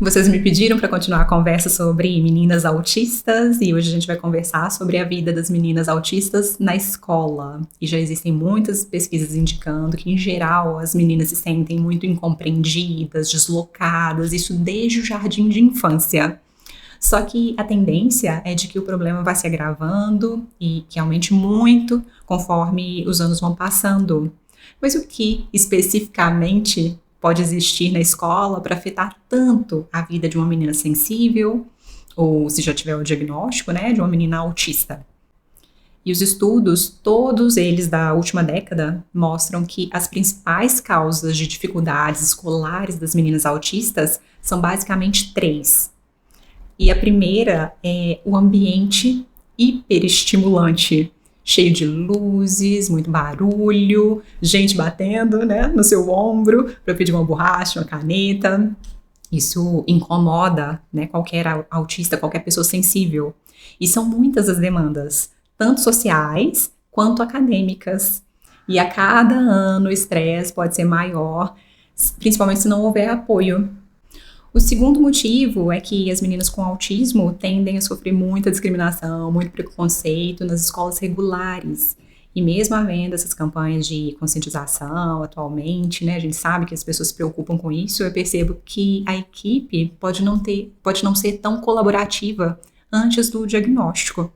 Vocês me pediram para continuar a conversa sobre meninas autistas e hoje a gente vai conversar sobre a vida das meninas autistas na escola. E já existem muitas pesquisas indicando que, em geral, as meninas se sentem muito incompreendidas, deslocadas, isso desde o jardim de infância. Só que a tendência é de que o problema vai se agravando e que aumente muito conforme os anos vão passando. Mas o que especificamente pode existir na escola para afetar tanto a vida de uma menina sensível, ou se já tiver o diagnóstico, né, de uma menina autista? E os estudos, todos eles da última década, mostram que as principais causas de dificuldades escolares das meninas autistas são basicamente três. E a primeira é o ambiente hiperestimulante, cheio de luzes, muito barulho, gente batendo, né, no seu ombro para pedir uma borracha, uma caneta. Isso incomoda, né, qualquer autista, qualquer pessoa sensível. E são muitas as demandas, tanto sociais quanto acadêmicas. E a cada ano o estresse pode ser maior, principalmente se não houver apoio. O segundo motivo é que as meninas com autismo tendem a sofrer muita discriminação, muito preconceito nas escolas regulares. E mesmo havendo essas campanhas de conscientização atualmente, né, a gente sabe que as pessoas se preocupam com isso, eu percebo que a equipe pode não ser tão colaborativa antes do diagnóstico.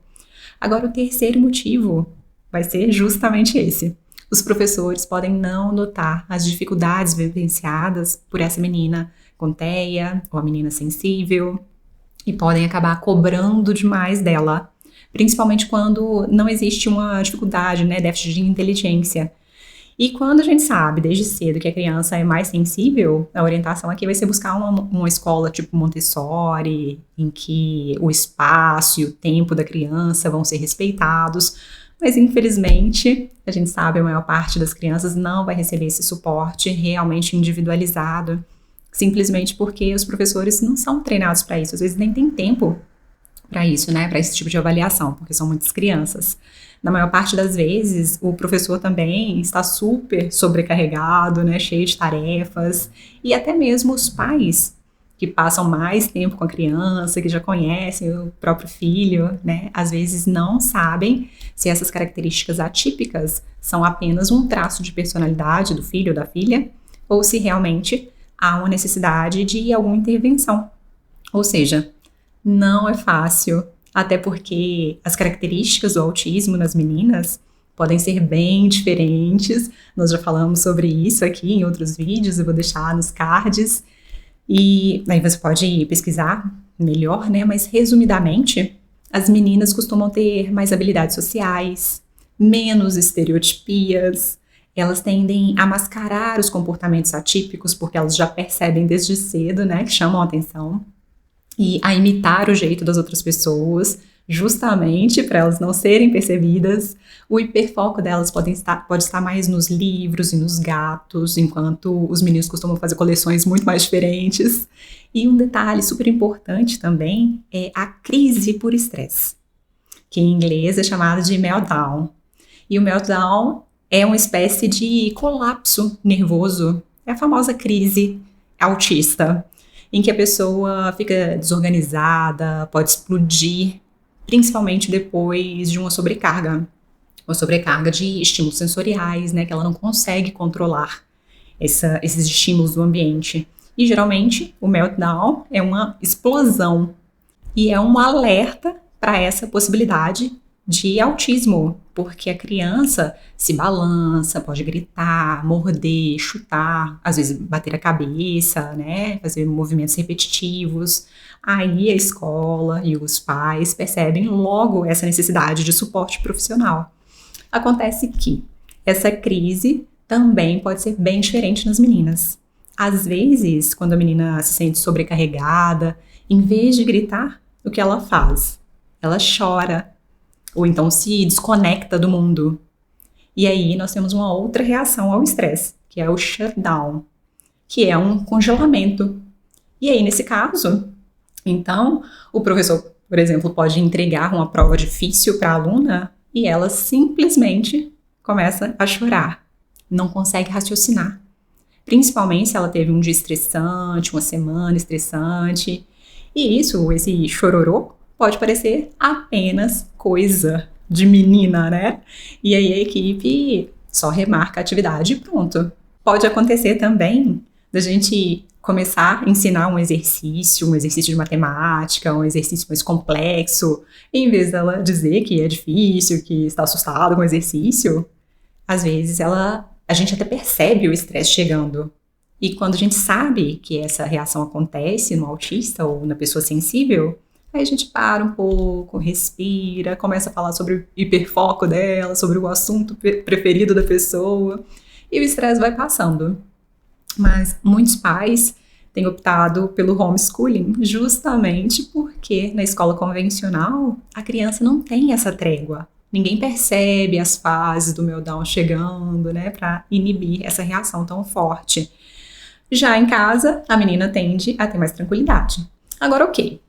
Agora, o terceiro motivo vai ser justamente esse. Os professores podem não notar as dificuldades vivenciadas por essa menina com TEA, ou a menina sensível, e podem acabar cobrando demais dela, principalmente quando não existe uma dificuldade, né, déficit de inteligência. E quando a gente sabe desde cedo que a criança é mais sensível, a orientação aqui vai ser buscar uma escola tipo Montessori, em que o espaço e o tempo da criança vão ser respeitados, mas infelizmente, a gente sabe, a maior parte das crianças não vai receber esse suporte realmente individualizado, simplesmente porque os professores não são treinados para isso, às vezes nem tem tempo para isso, né, para esse tipo de avaliação, porque são muitas crianças. Na maior parte das vezes, o professor também está super sobrecarregado, né, cheio de tarefas, e até mesmo os pais, que passam mais tempo com a criança, que já conhecem o próprio filho, né, às vezes não sabem se essas características atípicas são apenas um traço de personalidade do filho ou da filha, ou se realmente há uma necessidade de alguma intervenção. Ou seja, não é fácil, até porque as características do autismo nas meninas podem ser bem diferentes. Nós já falamos sobre isso aqui em outros vídeos, eu vou deixar nos cards. E aí você pode pesquisar melhor, né? Mas resumidamente, as meninas costumam ter mais habilidades sociais, menos estereotipias, elas tendem a mascarar os comportamentos atípicos, porque elas já percebem desde cedo, né, que chamam a atenção, e a imitar o jeito das outras pessoas, justamente para elas não serem percebidas. O hiperfoco delas pode estar mais nos livros e nos gatos, enquanto os meninos costumam fazer coleções muito mais diferentes. E um detalhe super importante também é a crise por estresse, que em inglês é chamada de meltdown. E o meltdown é uma espécie de colapso nervoso, é a famosa crise autista, em que a pessoa fica desorganizada, pode explodir, principalmente depois de uma sobrecarga de estímulos sensoriais, né, que ela não consegue controlar esses estímulos do ambiente. E geralmente o meltdown é uma explosão e é um alerta para essa possibilidade de autismo, porque a criança se balança, pode gritar, morder, chutar, às vezes bater a cabeça, né, fazer movimentos repetitivos. Aí a escola e os pais percebem logo essa necessidade de suporte profissional. Acontece que essa crise também pode ser bem diferente nas meninas. Às vezes, quando a menina se sente sobrecarregada, em vez de gritar, o que ela faz? Ela chora, ou então se desconecta do mundo. E aí nós temos uma outra reação ao estresse, que é o shutdown, que é um congelamento. E aí, nesse caso, então, o professor, por exemplo, pode entregar uma prova difícil para a aluna e ela simplesmente começa a chorar, não consegue raciocinar. principalmente se ela teve um dia estressante, uma semana estressante. E isso, esse chororô, pode parecer apenas coisa de menina, né? E aí a equipe só remarca a atividade e pronto. Pode acontecer também da gente começar a ensinar um exercício de matemática, um exercício mais complexo, e em vez dela dizer que é difícil, que está assustada com o exercício, às vezes a gente até percebe o estresse chegando. E quando a gente sabe que essa reação acontece no autista ou na pessoa sensível, aí a gente para um pouco, respira, começa a falar sobre o hiperfoco dela, sobre o assunto preferido da pessoa, e o estresse vai passando. Mas muitos pais têm optado pelo homeschooling justamente porque na escola convencional a criança não tem essa trégua. Ninguém percebe as fases do meltdown chegando, né, para inibir essa reação tão forte. Já em casa, a menina tende a ter mais tranquilidade. Agora, ok,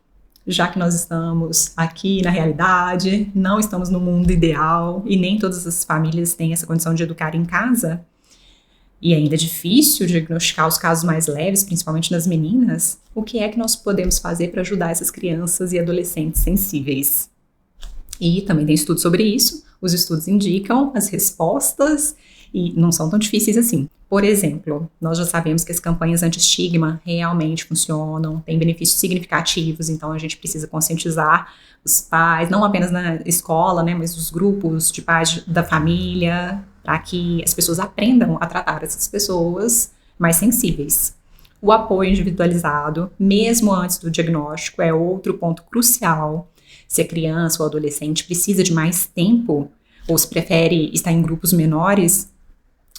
já que nós estamos aqui na realidade, não estamos no mundo ideal e nem todas as famílias têm essa condição de educar em casa, e ainda é difícil diagnosticar os casos mais leves, principalmente nas meninas, o que é que nós podemos fazer para ajudar essas crianças e adolescentes sensíveis? E também tem estudos sobre isso, os estudos indicam as respostas e não são tão difíceis assim. Por exemplo, nós já sabemos que as campanhas anti-estigma realmente funcionam, têm benefícios significativos, então a gente precisa conscientizar os pais, não apenas na escola, né, mas os grupos de pais da família, para que as pessoas aprendam a tratar essas pessoas mais sensíveis. O apoio individualizado, mesmo antes do diagnóstico, é outro ponto crucial. Se a criança ou adolescente precisa de mais tempo, ou se prefere estar em grupos menores,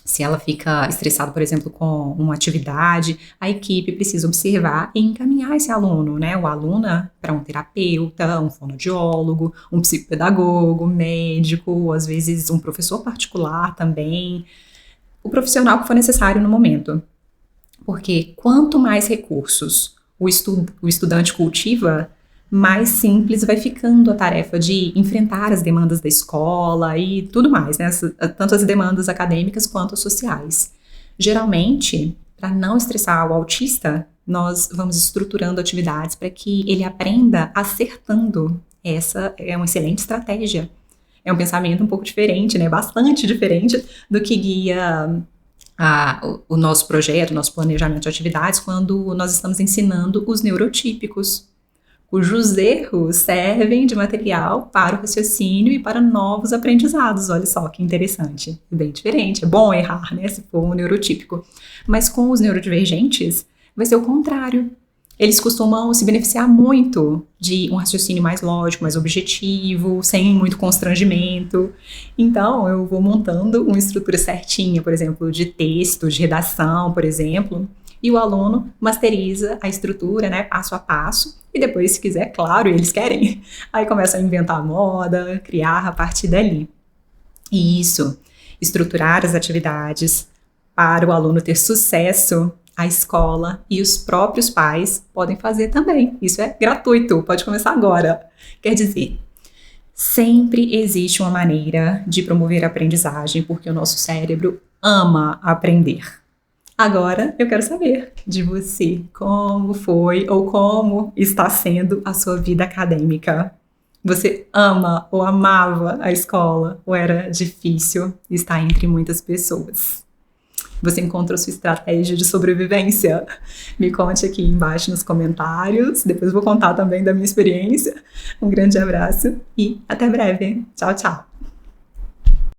se ela fica estressada, por exemplo, com uma atividade, a equipe precisa observar e encaminhar esse aluno, né, ou aluna, para um terapeuta, um fonoaudiólogo, um psicopedagogo, um médico, ou às vezes um professor particular também, o profissional que for necessário no momento. Porque quanto mais recursos o estudante cultiva, mais simples vai ficando a tarefa de enfrentar as demandas da escola e tudo mais, né? Tanto as demandas acadêmicas quanto as sociais. Geralmente, para não estressar o autista, nós vamos estruturando atividades para que ele aprenda acertando. Essa é uma excelente estratégia. É um pensamento um pouco diferente, né? Bastante diferente do que guia o nosso projeto, o nosso planejamento de atividades, quando nós estamos ensinando os neurotípicos, cujos erros servem de material para o raciocínio e para novos aprendizados. Olha só que interessante, bem diferente. É bom errar, né, se for um neurotípico. Mas com os neurodivergentes, vai ser o contrário. Eles costumam se beneficiar muito de um raciocínio mais lógico, mais objetivo, sem muito constrangimento. Então, eu vou montando uma estrutura certinha, por exemplo, de texto, de redação, por exemplo, e o aluno masteriza a estrutura, né, passo a passo, e depois, se quiser, claro, eles querem, aí começa a inventar moda, criar a partir dali. E isso, estruturar as atividades para o aluno ter sucesso, a escola e os próprios pais podem fazer também. Isso é gratuito, pode começar agora. Quer dizer, sempre existe uma maneira de promover a aprendizagem, porque o nosso cérebro ama aprender. Agora, eu quero saber de você, como foi ou como está sendo a sua vida acadêmica. Você ama ou amava a escola ou era difícil estar entre muitas pessoas? Você encontrou sua estratégia de sobrevivência? Me conte aqui embaixo nos comentários, depois vou contar também da minha experiência. Um grande abraço e até breve. Tchau, tchau!